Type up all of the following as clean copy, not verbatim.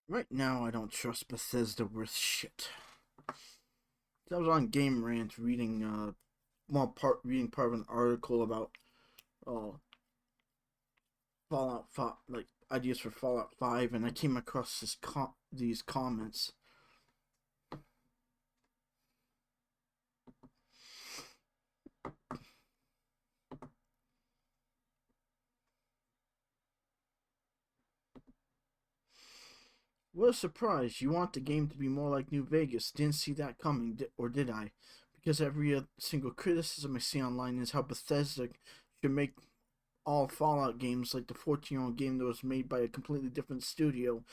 Right now, I don't trust Bethesda worth shit. I was on Game Rant reading, reading part of an article about uh, Fallout 5, like ideas for Fallout 5, and I came across these comments. What a surprise! You want the game to be more like New Vegas. Didn't see that coming, or did I? Because every single criticism I see online is how Bethesda should make all Fallout games like the 14-year-old game that was made by a completely different studio.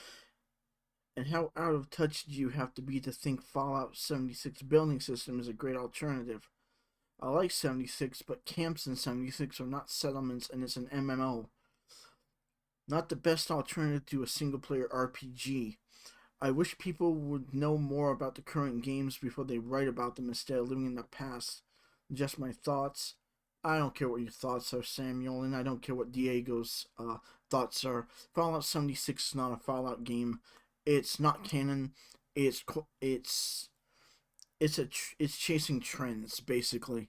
And how out of touch do you have to be to think Fallout 76 building system is a great alternative? I like 76, but camps in 76 are not settlements and it's an MMO. Not the best alternative to a single player RPG. I wish people would know more about the current games before they write about them instead of living in the past. Just my thoughts. I don't care what your thoughts are, Samuel, and I don't care what Diego's thoughts are. Fallout 76 is not a Fallout game. It's not canon. It's it's it's chasing trends basically.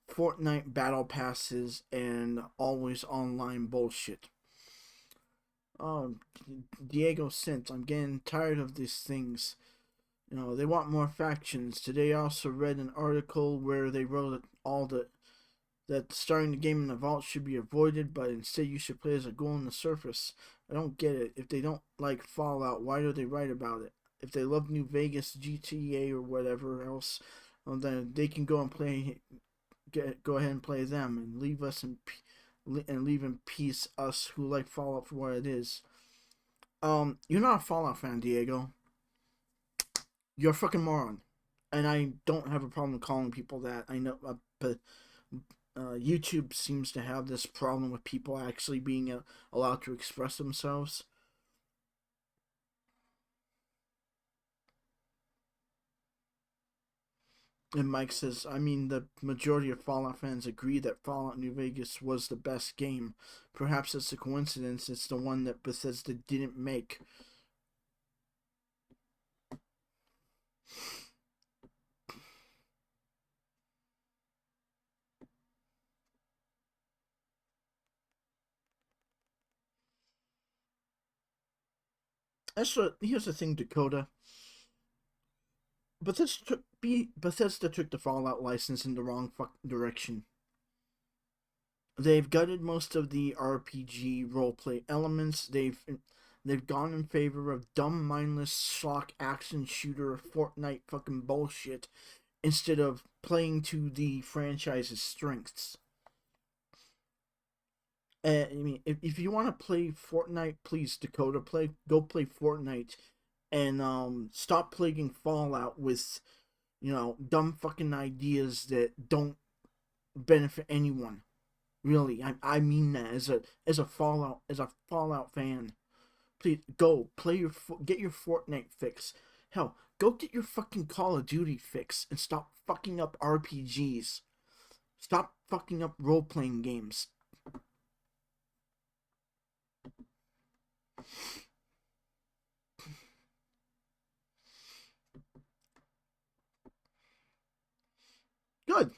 Fortnite battle passes and always online bullshit. Oh, Diego Sint, I'm getting tired of these things. They want more factions. Today I also read an article where they wrote that starting the game in the vault should be avoided, but instead you should play as a ghoul on the surface. I don't get it. If they don't like Fallout, why do they write about it? If they love New Vegas, GTA, or whatever else, then they can go and go ahead and play them, and leave in peace us who like Fallout for what it is. You're not a Fallout fan, Diego. You're a fucking moron, and I don't have a problem calling people that. I know, but YouTube seems to have this problem with people actually being allowed to express themselves. And Mike says, I mean, the majority of Fallout fans agree that Fallout New Vegas was the best game. Perhaps it's a coincidence it's the one that Bethesda didn't make. Here's the thing, Dakota. Bethesda took the Fallout license in the wrong direction. They've gutted most of the RPG roleplay elements. They've gone in favor of dumb, mindless schlock action shooter Fortnite fucking bullshit instead of playing to the franchise's strengths. I mean, if you want to play Fortnite, please, Dakota, go play Fortnite, and stop plaguing Fallout with dumb fucking ideas that don't benefit anyone. Really, I mean that as a Fallout fan. Please go play get your Fortnite fix. Hell, go get your fucking Call of Duty fix and stop fucking up RPGs. Stop fucking up role playing games. Good.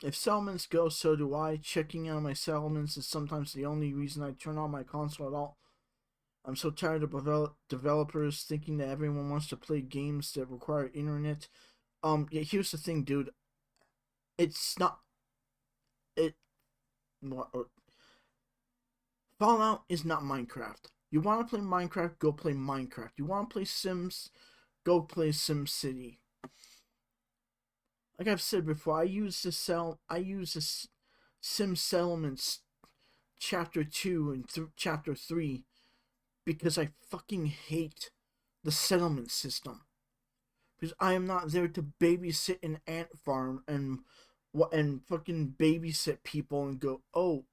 If settlements go, so do I. Checking out my settlements is sometimes the only reason I turn on my console at all. I'm so tired of developers thinking that everyone wants to play games that require internet. Yeah, here's the thing, dude. It's not it. Fallout is not Minecraft. You want to play Minecraft? Go play Minecraft. You want to play Sims? Go play SimCity. Like I've said before, I use this Sim Settlements Chapter 2 and Chapter 3 because I fucking hate the settlement system. Because I am not there to babysit an ant farm and fucking babysit people and go, oh.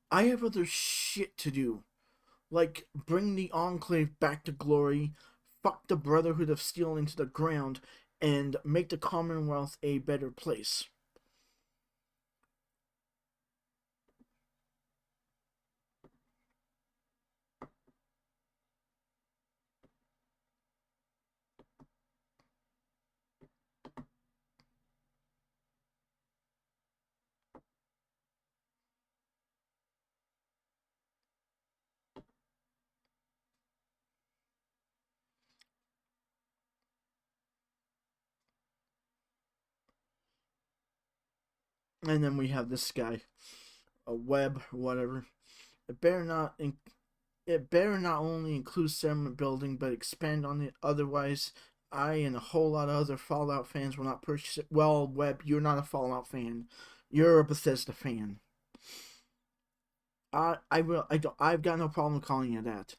I have other shit to do. Like bring the Enclave back to glory, fuck the Brotherhood of Steel into the ground, and make the Commonwealth a better place. And then we have this guy, a Webb or whatever. It better not only include settlement building, but expand on it. Otherwise, I and a whole lot of other Fallout fans will not purchase it. Well, Webb, you're not a Fallout fan. You're a Bethesda fan. I've got no problem calling you that.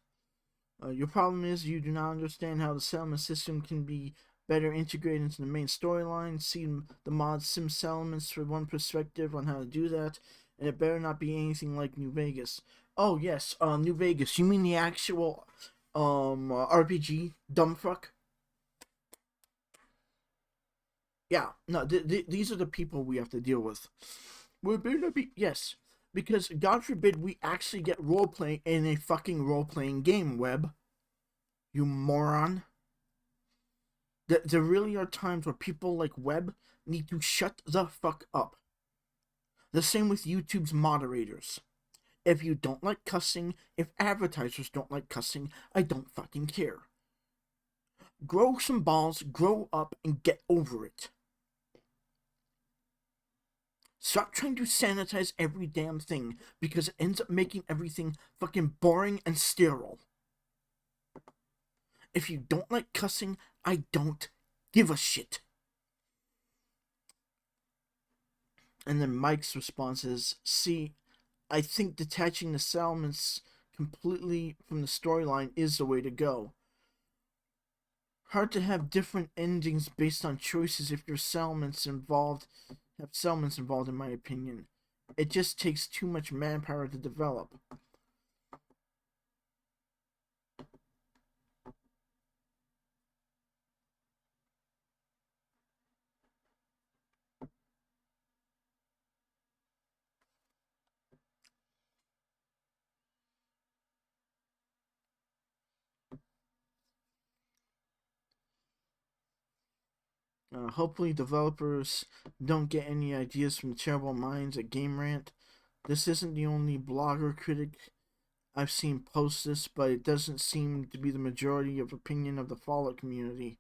Your problem is you do not understand how the settlement system can be better integrated into the main storyline. See the mod Sim Settlements for one perspective on how to do that, and it better not be anything like New Vegas. Oh yes, New Vegas. You mean the actual RPG? Dumbfuck. Yeah, no. These are the people we have to deal with. We're better be yes, because God forbid we actually get role playing in a fucking role playing game. Webb, you moron. There really are times where people like Webb need to shut the fuck up. The same with YouTube's moderators. If you don't like cussing, if advertisers don't like cussing, I don't fucking care. Grow some balls, grow up, and get over it. Stop trying to sanitize every damn thing because it ends up making everything fucking boring and sterile. If you don't like cussing, I don't give a shit. And then Mike's response is, see, I think detaching the settlements completely from the storyline is the way to go. Hard to have different endings based on choices if your settlements involved in my opinion. It just takes too much manpower to develop. Hopefully developers don't get any ideas from the terrible minds at Game Rant. This isn't the only blogger critic I've seen post this, but it doesn't seem to be the majority of opinion of the Fallout community.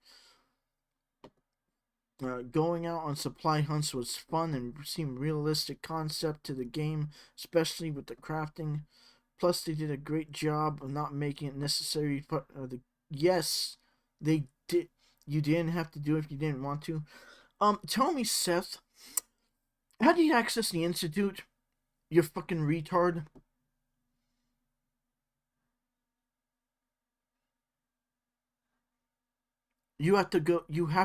Going out on supply hunts was fun and seemed realistic concept to the game, especially with the crafting. Plus, they did a great job of not making it necessary. Yes, they did. You didn't have to do it if you didn't want to. Tell me, Seth, how do you access the Institute? You fucking retard. You have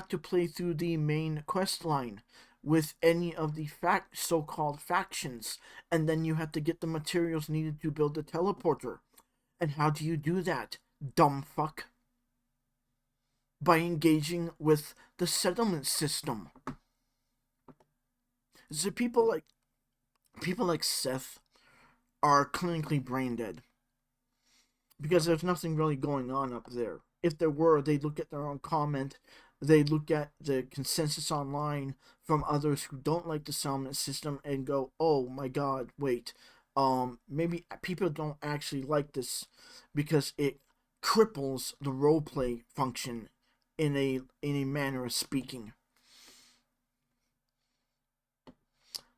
to play through the main quest line with any of the so-called factions, and then you have to get the materials needed to build the teleporter. And how do you do that, dumb fuck? By engaging with the settlement system. So people like Seth are clinically brain dead because there's nothing really going on up there. If there were, they'd look at their own comment, they'd look at the consensus online from others who don't like the settlement system and go, oh my god, wait, maybe people don't actually like this because it cripples the roleplay function in a manner of speaking.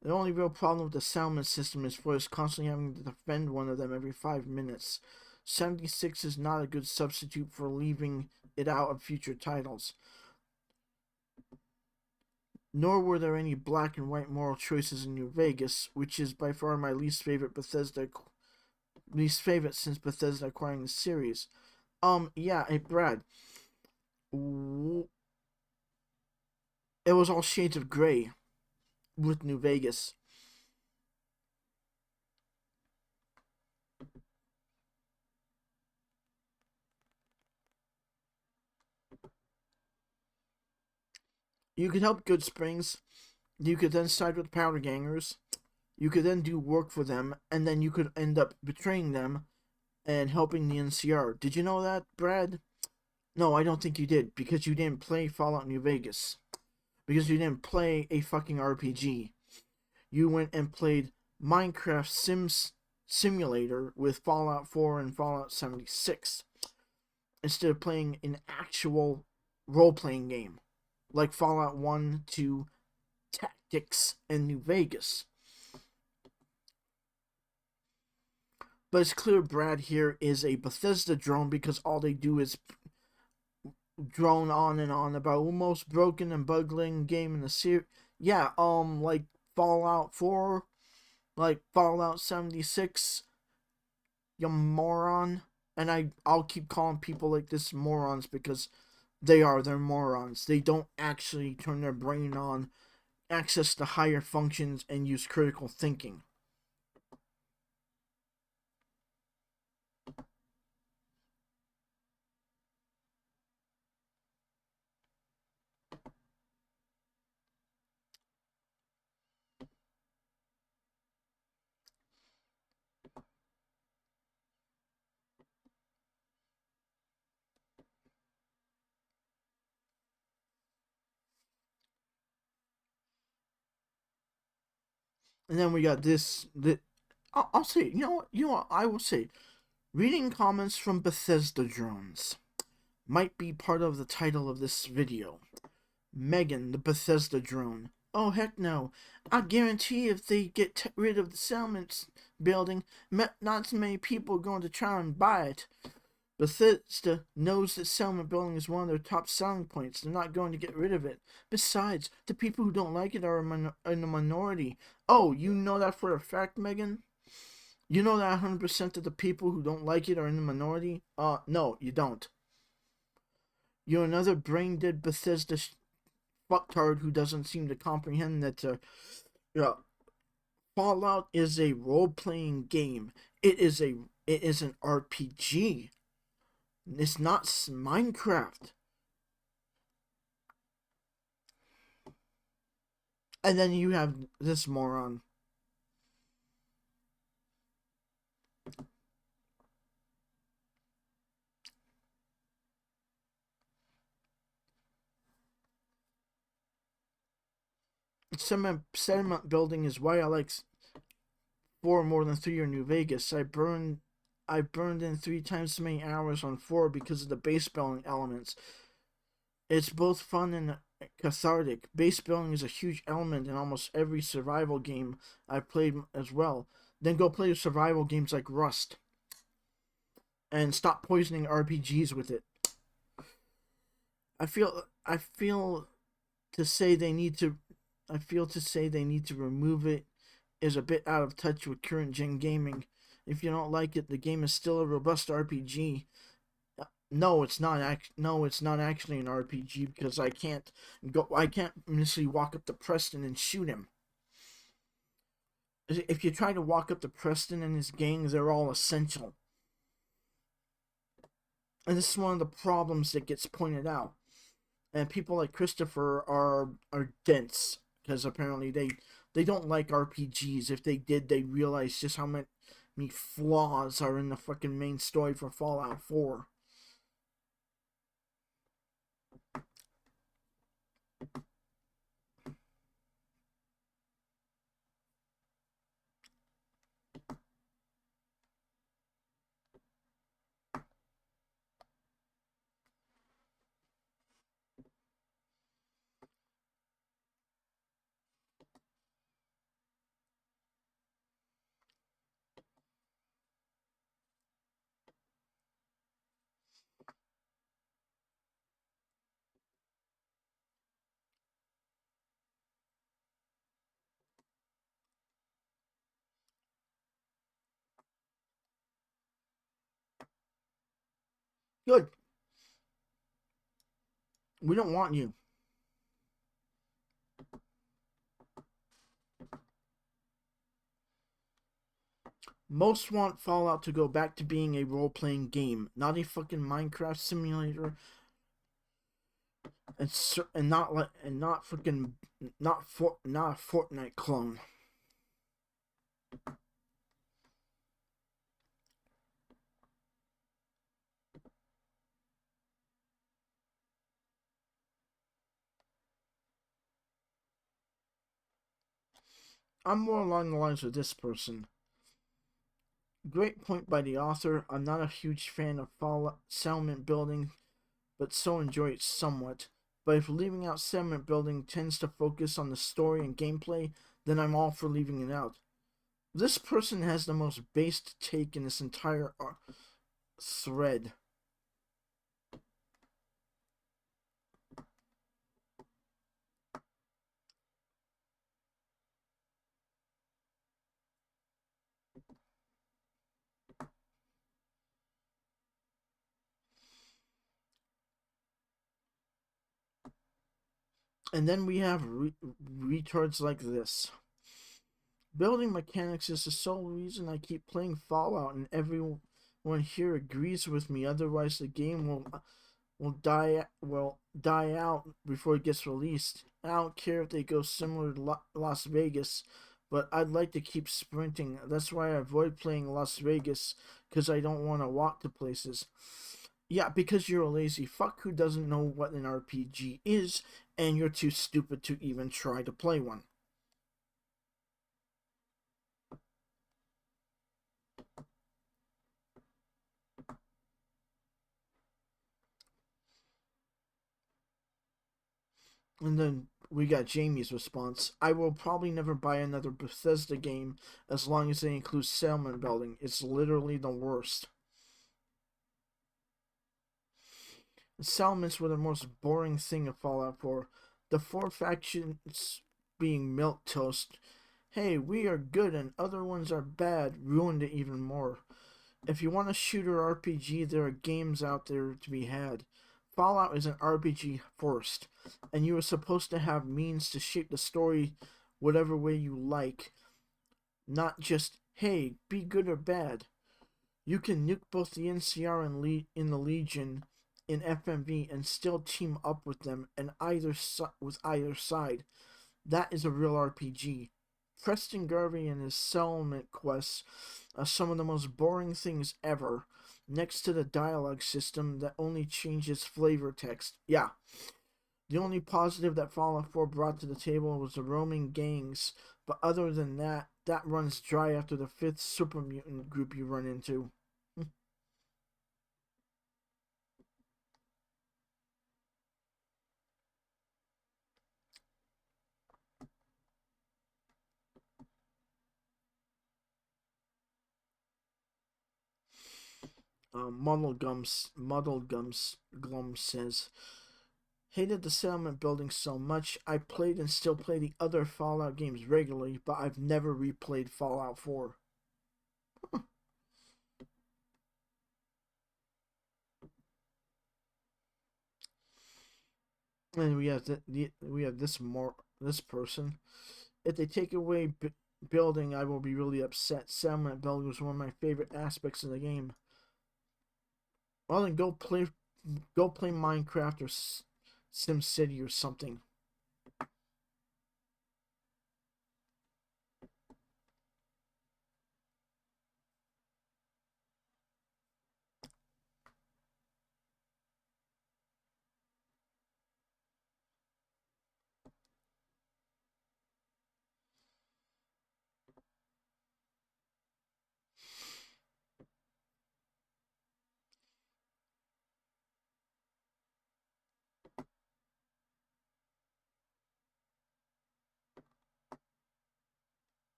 The only real problem with the settlement system is for us constantly having to defend one of them every 5 minutes. 76 is not a good substitute for leaving it out of future titles. Nor were there any black and white moral choices in New Vegas, which is by far my least favorite since Bethesda acquiring the series. Yeah, hey Brad. It was all shades of gray with New Vegas. You could help Goodsprings. You could then side with Powder Gangers. You could then do work for them, and then you could end up betraying them and helping the NCR. Did you know that, Brad? No, I don't think you did, because you didn't play Fallout New Vegas. Because you didn't play a fucking RPG. You went and played Minecraft Simulator with Fallout 4 and Fallout 76 instead of playing an actual role-playing game like Fallout 1, 2, tactics in New Vegas. But it's clear Brad here is a Bethesda drone because all they do is drone on and on about the most broken and bugling game in the series. Yeah, like Fallout 4, like Fallout 76, you moron. And I'll keep calling people like this morons because they're morons. They don't actually turn their brain on, access the higher functions, and use critical thinking. And then we got this. I'll say, you know what, I will say, reading comments from Bethesda drones might be part of the title of this video. Megan, the Bethesda drone. Oh, heck no. I guarantee if they get rid of the settlements building, not so many people are going to try and buy it. Bethesda knows that settlement building is one of their top selling points. They're not going to get rid of it. Besides, the people who don't like it are in a minority. Oh, you know that for a fact, Megan? You know that 100% of the people who don't like it are in the minority? No, you don't. You're another brain-dead Bethesda fucktard who doesn't seem to comprehend that Fallout is a role-playing game. It is an RPG. It's not Minecraft. And then you have this moron. Settlement building is why I like 4 more than 3 or New Vegas. I burned in 3 times as many hours on 4 because of the base building elements. It's both fun and cathartic. Base building is a huge element in almost every survival game I've played as well. Then go play survival games like Rust. And stop poisoning RPGs with it. I feel to say they need to remove it is a bit out of touch with current gen gaming. If you don't like it, the game is still a robust RPG. No, it's not. It's not actually an RPG because I can't necessarily walk up to Preston and shoot him. If you try to walk up to Preston and his gang, they're all essential. And this is one of the problems that gets pointed out. And people like Christopher are dense because apparently they don't like RPGs. If they did, they realize just how many flaws are in the fucking main story for Fallout 4. Good. We don't want you. Most want Fallout to go back to being a role-playing game, not a fucking Minecraft simulator, and not fucking not a Fortnite clone. I'm more along the lines of this person. Great point by the author. I'm not a huge fan of Fallout settlement building, but so enjoy it somewhat. But if leaving out settlement building tends to focus on the story and gameplay, then I'm all for leaving it out. This person has the most based take in this entire thread. And then we have retards like this. Building mechanics is the sole reason I keep playing Fallout, and everyone here agrees with me. Otherwise, the game will die out before it gets released. I don't care if they go similar to Las Vegas, but I'd like to keep sprinting. That's why I avoid playing Las Vegas, because I don't want to walk to places. Yeah, because you're a lazy fuck who doesn't know what an RPG is, and you're too stupid to even try to play one. And then we got Jamie's response. I will probably never buy another Bethesda game as long as they include settlement building. It's literally the worst. Settlements were the most boring thing of Fallout 4. The four factions being milquetoast. Hey, we are good and other ones are bad ruined it even more. If you want a shooter RPG, there are games out there to be had. Fallout is an RPG first, and you are supposed to have means to shape the story whatever way you like, not just, hey, be good or bad. You can nuke both the NCR and in the Legion in FMV and still team up with them and with either side. That is a real RPG. Preston Garvey and his settlement quests are some of the most boring things ever, next to the dialogue system that only changes flavor text. Yeah. The only positive that Fallout 4 brought to the table was the roaming gangs, but other than that, that runs dry after the 5th super mutant group you run into. Glum says, hated the settlement building so much. I played and still play the other Fallout games regularly, but I've never replayed Fallout 4. And we have this person. If they take away building, I will be really upset. Settlement building was one of my favorite aspects of the game. Well, then go play Minecraft or SimCity or something.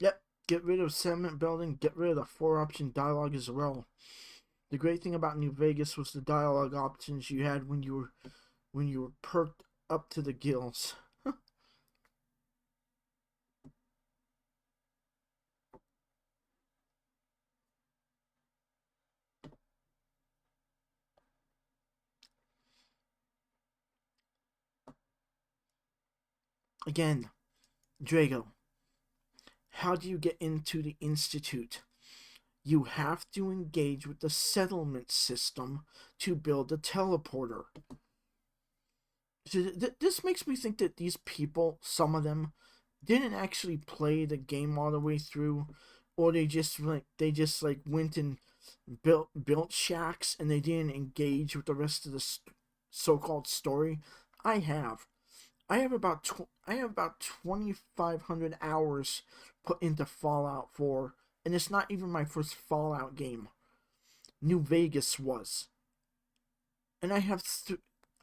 Yep, get rid of settlement building, get rid of the 4-option dialogue as well. The great thing about New Vegas was the dialogue options you had when you were perked up to the gills. Again, Drago, how do you get into the Institute? You have to engage with the settlement system to build a teleporter. This makes me think that these people, some of them, didn't actually play the game all the way through, or they just went and built shacks and they didn't engage with the rest of the so-called story. I have. I have about 2,500 hours put into Fallout 4, and it's not even my first Fallout game. New Vegas was. And I have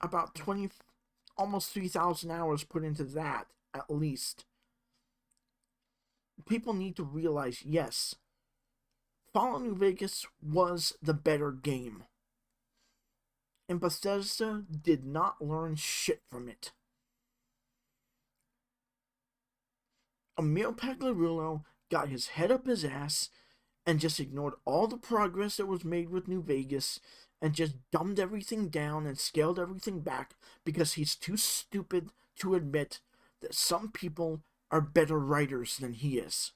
about 20, almost 3,000 hours put into that, at least. People need to realize, yes, Fallout New Vegas was the better game. And Bethesda did not learn shit from it. Emil Pagliarulo got his head up his ass and just ignored all the progress that was made with New Vegas and just dumbed everything down and scaled everything back because he's too stupid to admit that some people are better writers than he is.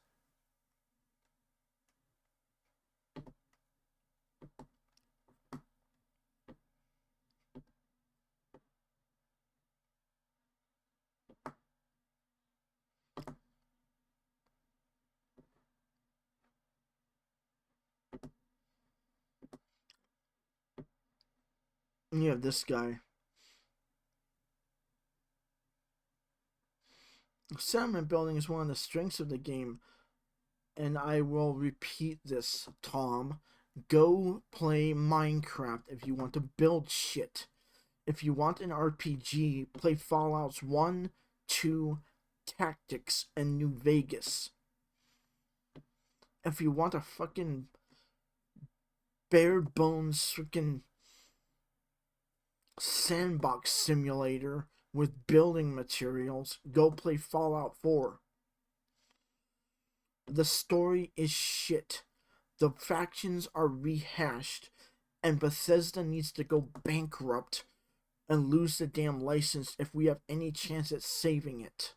And you have this guy. Settlement building is one of the strengths of the game, and I will repeat this, Tom. Go play Minecraft if you want to build shit. If you want an RPG, play Fallouts 1, 2, Tactics, and New Vegas. If you want a fucking bare bones freaking sandbox simulator with building materials, go play Fallout 4. The story is shit. The factions are rehashed, and Bethesda needs to go bankrupt and lose the damn license if we have any chance at saving it.